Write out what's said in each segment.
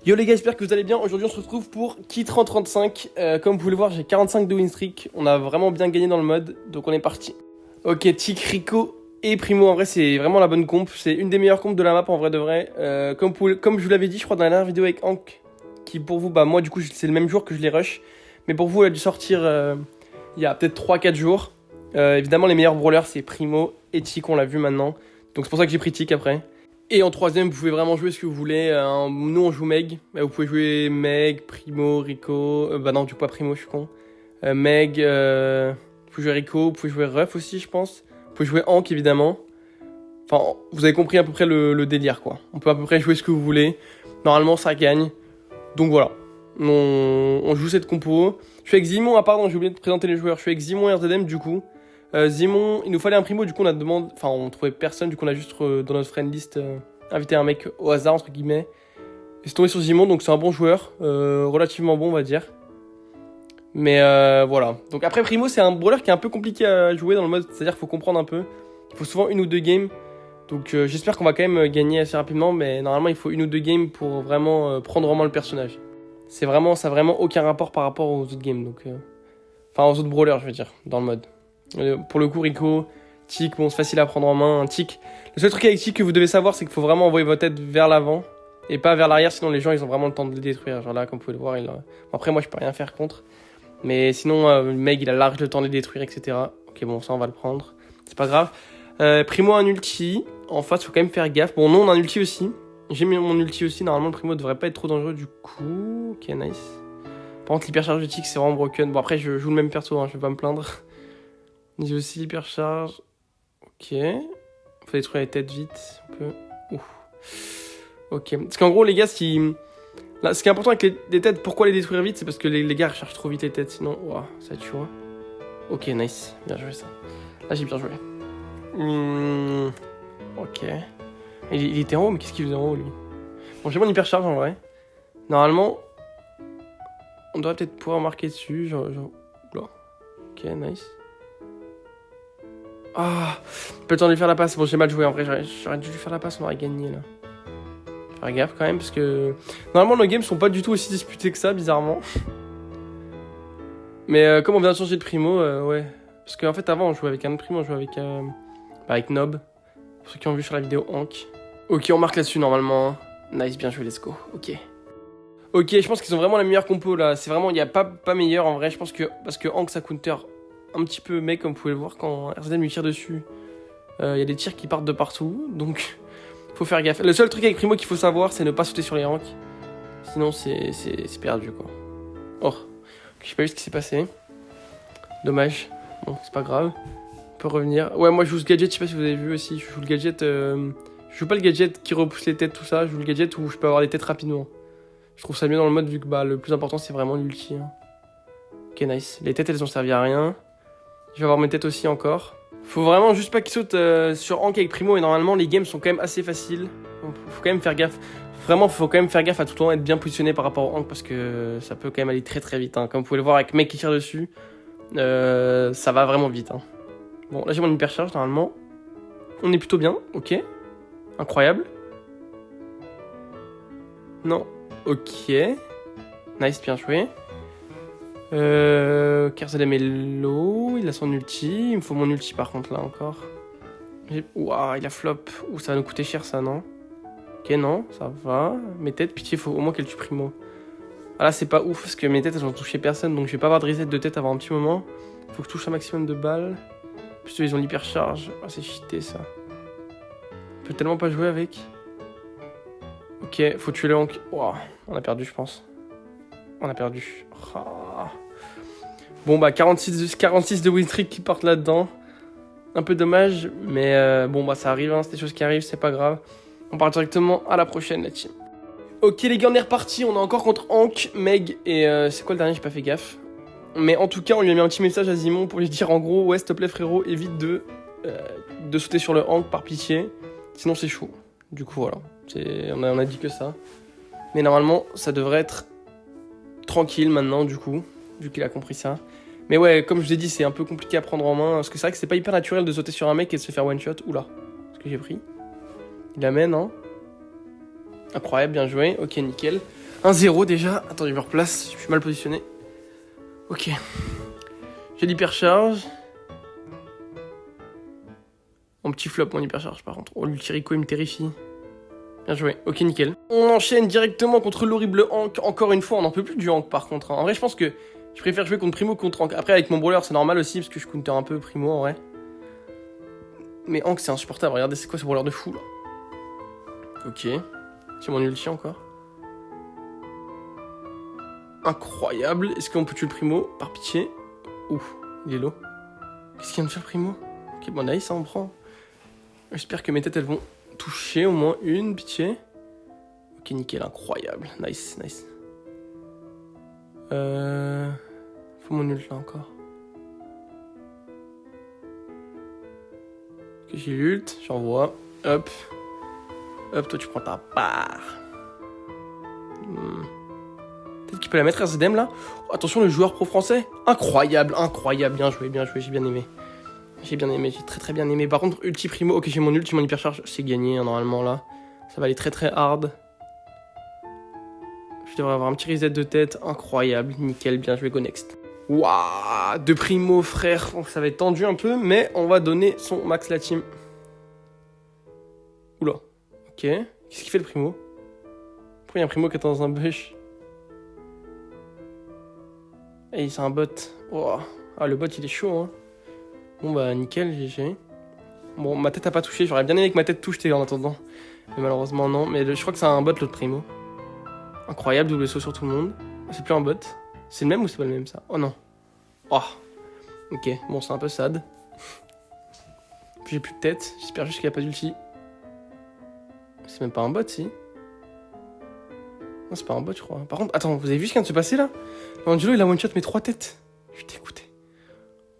Yo les gars, j'espère que vous allez bien. Aujourd'hui on se retrouve pour Kit 35. Comme vous pouvez le voir, j'ai 45 de win streak. On a vraiment bien gagné dans le mode, donc on est parti. Ok, Tic, Rico et Primo, en vrai c'est vraiment la bonne comp. C'est une des meilleures compes de la map en vrai de vrai. Comme je vous l'avais dit, je crois dans la dernière vidéo avec Hank, qui pour vous, bah moi du coup c'est le même jour que je les rush. Mais pour vous, elle a dû sortir il y a peut-être 3-4 jours. Évidemment les meilleurs brawlers c'est Primo et Tic, on l'a vu maintenant. Donc c'est pour ça que j'ai pris Tic après. Et en troisième, vous pouvez vraiment jouer ce que vous voulez. Nous, on joue Meg. Vous pouvez jouer Meg, Primo, Rico. Bah non, du coup, pas Primo, je suis con. Meg, vous pouvez jouer Rico. Vous pouvez jouer Ruff aussi, je pense. Vous pouvez jouer Hank, évidemment. Enfin, vous avez compris à peu près le délire, quoi. On peut à peu près jouer ce que vous voulez. Normalement, ça gagne. Donc voilà. On joue cette compo. Je suis avec Zimon, pardon, j'ai oublié de présenter les joueurs. Je suis avec Zimon et RZM, du coup. Zimon, il nous fallait un Primo, du coup on a demandé, enfin on trouvait personne, du coup on a juste dans notre friend list invité un mec au hasard entre guillemets. Et c'est tombé sur Zimon, donc c'est un bon joueur, relativement bon on va dire. Mais voilà. Donc après Primo c'est un brawler qui est un peu compliqué à jouer dans le mode, c'est-à-dire qu'il faut comprendre un peu. Il faut souvent une ou deux games. Donc j'espère qu'on va quand même gagner assez rapidement, mais normalement il faut une ou deux games pour vraiment prendre en main le personnage. Ça a vraiment aucun rapport par rapport aux autres games, donc enfin aux autres brawlers je veux dire, dans le mode. Pour le coup, Rico, Tic, bon, c'est facile à prendre en main. Un Tic. Le seul truc avec Tic que vous devez savoir, c'est qu'il faut vraiment envoyer votre tête vers l'avant et pas vers l'arrière, sinon les gens ils ont vraiment le temps de le détruire. Genre là, comme vous pouvez le voir, après, moi je peux rien faire contre. Mais sinon, le mec il a large le temps de les détruire, etc. Ok, bon, ça on va le prendre. C'est pas grave. Primo a un ulti. En face, faut quand même faire gaffe. Bon, non, on a un ulti aussi. J'ai mis mon ulti aussi. Normalement, le Primo devrait pas être trop dangereux du coup. Ok, nice. Par contre, l'hypercharge de Tic, c'est vraiment broken. Bon, après, je joue le même perso, hein, je vais pas me plaindre. J'ai aussi l'hypercharge. Ok. Faut détruire les têtes vite. Un peu. Ouf. Ok. Parce qu'en gros, les gars, ce qui est important avec les têtes, pourquoi les détruire vite, c'est parce que les gars rechargent trop vite les têtes. Sinon, ouah, ça tue. Hein. Ok, nice. Bien joué ça. Là, j'ai bien joué. Ok. Il était en haut, mais qu'est-ce qu'il faisait en haut, lui? Bon, j'ai mon hypercharge en vrai. Normalement, on devrait peut-être pouvoir marquer dessus. Genre. Là. Ok, nice. Ah, pas le temps de lui faire la passe. Bon, j'ai mal joué en vrai. J'aurais dû lui faire la passe, on aurait gagné là. Faire gaffe quand même, parce que normalement nos games sont pas du tout aussi disputés que ça, bizarrement. Mais comme on vient de changer de Primo, ouais. Parce qu'en fait, avant on jouait avec un autre Primo, on jouait avec Nob. Pour ceux qui ont vu sur la vidéo Hank. Ok, on marque là-dessus normalement. Nice, bien joué, let's go. Ok. Ok, je pense qu'ils ont vraiment la meilleure compo là. C'est vraiment, il n'y a pas meilleur en vrai. Je pense que, parce que Hank ça counter un petit peu mec, comme vous pouvez le voir, quand RZM lui tire dessus, il y a des tirs qui partent de partout, donc faut faire gaffe. Le seul truc avec Primo qu'il faut savoir, c'est ne pas sauter sur les ranks, sinon c'est perdu quoi. Oh, j'ai pas vu ce qui s'est passé, dommage, bon c'est pas grave, on peut revenir. Ouais, moi je joue ce gadget, je sais pas si vous avez vu aussi, je joue le gadget, je joue pas le gadget qui repousse les têtes, tout ça, je joue le gadget où je peux avoir les têtes rapidement. Je trouve ça mieux dans le mode vu que bah, le plus important c'est vraiment l'ulti. Hein. Ok, nice, les têtes elles ont servi à rien. Je vais avoir mes têtes aussi encore. Faut vraiment juste pas qu'il saute sur Hank avec Primo et normalement les games sont quand même assez faciles. Faut quand même faire gaffe. Vraiment, faut quand même faire gaffe à tout le temps être bien positionné par rapport au Hank parce que ça peut quand même aller très très vite. Hein. Comme vous pouvez le voir avec mec qui tire dessus, ça va vraiment vite. Hein. Bon, là j'ai mon hypercharge normalement. On est plutôt bien, ok. Incroyable. Non, ok. Nice, bien joué. KRZM est low, il a son ulti, il me faut mon ulti par contre là encore. Ouah, il a flop, ouh ça va nous coûter cher ça non? Ok non, ça va, mes têtes, pitié faut au moins qu'elle tue Primo. Ah là c'est pas ouf parce que mes têtes elles ont touché personne donc je vais pas avoir de reset de tête avant un petit moment. Faut que je touche un maximum de balles. Putain ils ont l'hypercharge, ah c'est cheaté ça. On peut tellement pas jouer avec. Ok, faut tuer le Hank, ouah, on a perdu je pense. On a perdu. Oh. Bon bah 46 de win streak qui partent là-dedans. Un peu dommage, mais bon bah ça arrive, hein, c'est des choses qui arrivent, c'est pas grave. On part directement à la prochaine la team. Ok les gars on est reparti, on est encore contre Hank, Meg et c'est quoi le dernier, j'ai pas fait gaffe. Mais en tout cas on lui a mis un petit message à Zimon pour lui dire en gros ouais s'il te plaît frérot évite de sauter sur le Hank par pitié. Sinon c'est chaud. Du coup voilà, on a dit que ça. Mais normalement ça devrait être tranquille maintenant du coup, vu qu'il a compris ça. Mais ouais, comme je vous ai dit, c'est un peu compliqué à prendre en main, parce que c'est vrai que c'est pas hyper naturel de sauter sur un mec et de se faire one shot. Oula, ce que j'ai pris. Il amène, hein. Incroyable, bien joué, ok nickel. 1-0 déjà. Attends, je me replace. Je suis mal positionné. Ok. J'ai l'hypercharge. Mon petit flop, mon hypercharge par contre. Oh, l'Ultirico, il me terrifie. Bien joué. Ok, nickel. On enchaîne directement contre l'horrible Hank. Encore une fois, on n'en peut plus du Hank par contre. En vrai, je pense que je préfère jouer contre Primo que contre Hank. Après, avec mon brawler, c'est normal aussi parce que je counter un peu Primo en vrai. Mais Hank, c'est insupportable. Regardez, c'est quoi ce brawler de fou là. Ok. C'est mon ulti encore. Incroyable. Est-ce qu'on peut tuer le Primo? Par pitié. Ouh, il est low. Qu'est-ce qu'il vient de faire Primo? Ok, bon, nice, ça on prend. J'espère que mes têtes, elles vont toucher au moins une, pitié. Ok, nickel, incroyable. Nice, nice. Faut mon ult là encore. Ok, j'ai l'ult, j'envoie. Hop. Hop, toi tu prends ta part. Peut-être qu'il peut la mettre RZM là. Oh, attention, le joueur pro français. Incroyable, incroyable. Bien joué, j'ai bien aimé. J'ai bien aimé, j'ai très bien aimé. Par contre, ulti Primo, ok, j'ai mon ulti, mon hypercharge, c'est gagné hein, normalement là. Ça va aller très hard. Je devrais avoir un petit reset de tête, incroyable, nickel, bien joué, go next. Waouh, de Primo, frère, ça va être tendu un peu, mais on va donner son max la team. Oula, ok, qu'est-ce qu'il fait le Primo? Pourquoi il y a un Primo qui est dans un bush? Hey, c'est un bot. Wow. Ah, le bot il est chaud, hein. Bon bah nickel, GG. Bon, ma tête a pas touché, j'aurais bien aimé que ma tête touche en attendant. Mais malheureusement non, mais je crois que c'est un bot l'autre Primo. Incroyable, double saut sur tout le monde. C'est plus un bot. C'est le même ou c'est pas le même ça? Oh non. Oh. Ok, bon c'est un peu sad. Puis j'ai plus de tête, j'espère juste qu'il n'y a pas d'ulti. C'est même pas un bot si. Non c'est pas un bot je crois. Par contre, attends, vous avez vu ce qui vient de se passer là? Angelo il a one shot mes 3 têtes. Je suis dégoûté.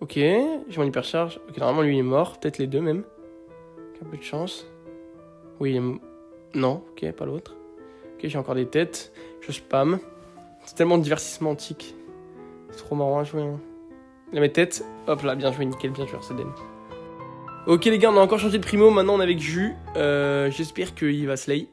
Ok, j'ai mon hypercharge. Ok, normalement lui il est mort, peut-être les deux même. Un peu de chance. Oui, il est... Non, ok, pas l'autre. Ok, j'ai encore des têtes. Je spam. C'est tellement de divertissement antique. C'est trop marrant à jouer. Hein. Là, mes têtes. Hop là, bien joué, nickel, bien joué, RCDM. Ok les gars, on a encore changé de Primo. Maintenant on est avec Jus. J'espère qu'il va slay.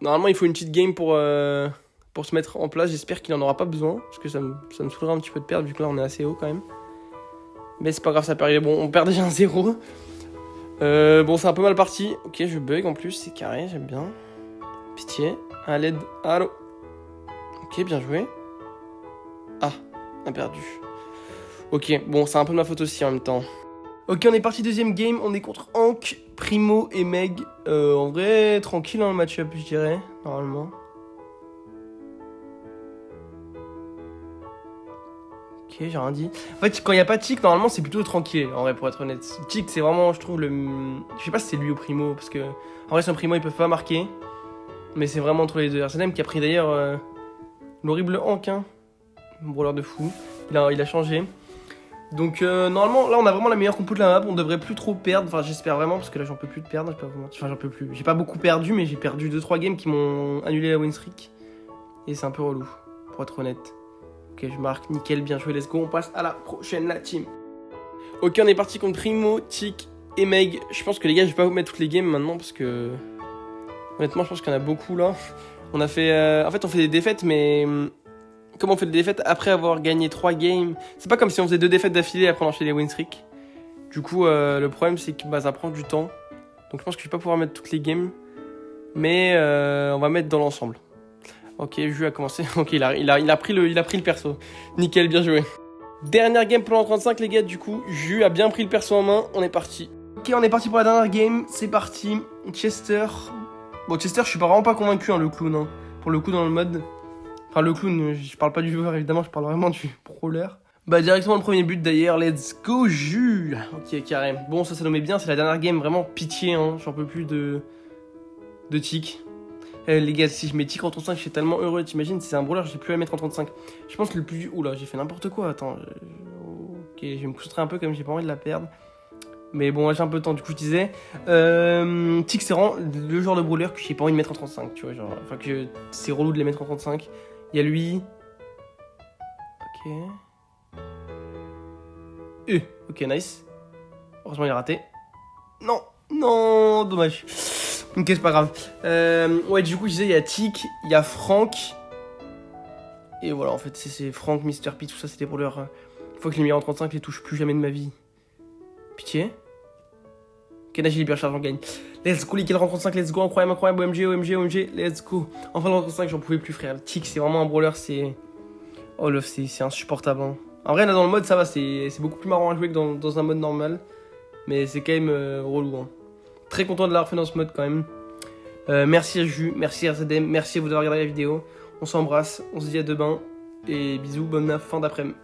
Normalement il faut une petite game pour se mettre en place. J'espère qu'il en aura pas besoin. Parce que ça me saoulerait un petit peu de perdre vu que là on est assez haut quand même. Mais c'est pas grave, ça peut arriver. Bon, on perd déjà un 0. Bon, c'est un peu mal parti. Ok, je bug en plus, c'est carré, j'aime bien. Pitié, à l'aide, allô. Ok, bien joué. Ah, on a perdu. Ok, bon, c'est un peu de ma faute aussi en même temps. Ok, on est parti deuxième game, on est contre Hank, Primo et Meg. En vrai, tranquille hein, le match-up, je dirais, normalement. Ok, j'ai rien dit. En fait, quand il n'y a pas Tic, normalement, c'est plutôt tranquille, en vrai, pour être honnête. Tic, c'est vraiment, je trouve, le... Je sais pas si c'est lui ou Primo, parce que... En vrai, son Primo, ils peuvent pas marquer. Mais c'est vraiment entre les deux. RCDM qui a pris d'ailleurs l'horrible Hank, hein. Un brawler de fou. Il a changé. Donc, normalement, là, on a vraiment la meilleure compo de la map. On devrait plus trop perdre. Enfin, j'espère vraiment, parce que là, j'en peux plus de perdre. Enfin, j'en peux plus. J'ai pas beaucoup perdu, mais j'ai perdu 2-3 games qui m'ont annulé la win streak. Et c'est un peu relou, pour être honnête. Ok, je marque, nickel, bien joué, let's go, on passe à la prochaine, la team. Ok, on est parti contre Primo, Tic et Meg. Je pense que les gars, je vais pas vous mettre toutes les games maintenant parce que... Honnêtement, je pense qu'il y en a beaucoup là. On a fait... En fait, on fait des défaites, mais... Comment on fait des défaites après avoir gagné 3 games? C'est pas comme si on faisait 2 défaites d'affilée après on enchaînait les win streak. Du coup, le problème, c'est que bah, ça prend du temps. Donc je pense que je vais pas pouvoir mettre toutes les games. Mais on va mettre dans l'ensemble. Ok, Jus a commencé. Ok, il a pris le perso. Nickel, bien joué. Dernière game pour l'an 35, les gars. Du coup, Jus a bien pris le perso en main. On est parti. Ok, on est parti pour la dernière game. C'est parti. Chester. Bon, Chester, je suis vraiment pas convaincu, hein, le clown. Hein. Pour le coup, dans le mode. Enfin, le clown, je parle pas du joueur, évidemment. Je parle vraiment du brawler. Bah, directement le premier but d'ailleurs. Let's go, Jus. Ok, carré. Bon, ça nous met bien. C'est la dernière game. Vraiment pitié, hein. J'en peux plus de Tic. Les gars, si je mets Tic en 35, je suis tellement heureux. T'imagines, si c'est un brawler, j'ai plus à mettre en 35. Je pense que le plus... Oula, j'ai fait n'importe quoi. Attends. Ok, je vais me concentrer un peu comme j'ai pas envie de la perdre. Mais bon, j'ai un peu de temps. Du coup, je disais... Tic, c'est vraiment le genre de brawler que j'ai pas envie de mettre en 35. Tu vois, genre... Enfin, que c'est relou de les mettre en 35. Il y a lui. Ok. Ok, nice. Heureusement, il a raté. Non. Non, dommage. Ok, c'est pas grave. Ouais, du coup, je disais, il y a Tic, il y a Franck, Et voilà, en fait, c'est Franck, Mr. P, tout ça, c'était pour leur... Une fois que je l'ai mis en 35, je les touche plus jamais de ma vie. Pitié. Kenaji Libercharge, on gagne. Let's go, Liquid en 35, let's go, incroyable, incroyable, OMG, let's go. Enfin, en 35, j'en pouvais plus, frère. Le Tic, c'est vraiment un brawler, c'est... Oh, Love, c'est insupportable. Hein. En vrai, là, dans le mode, ça va, c'est beaucoup plus marrant à jouer que dans un mode normal. Mais c'est quand même relou. Hein. Très content de l'avoir fait dans ce mode, quand même. Merci à Jus, merci à RZM, merci à vous d'avoir regardé la vidéo. On s'embrasse, on se dit à demain. Et bisous, bonne fin d'après-midi.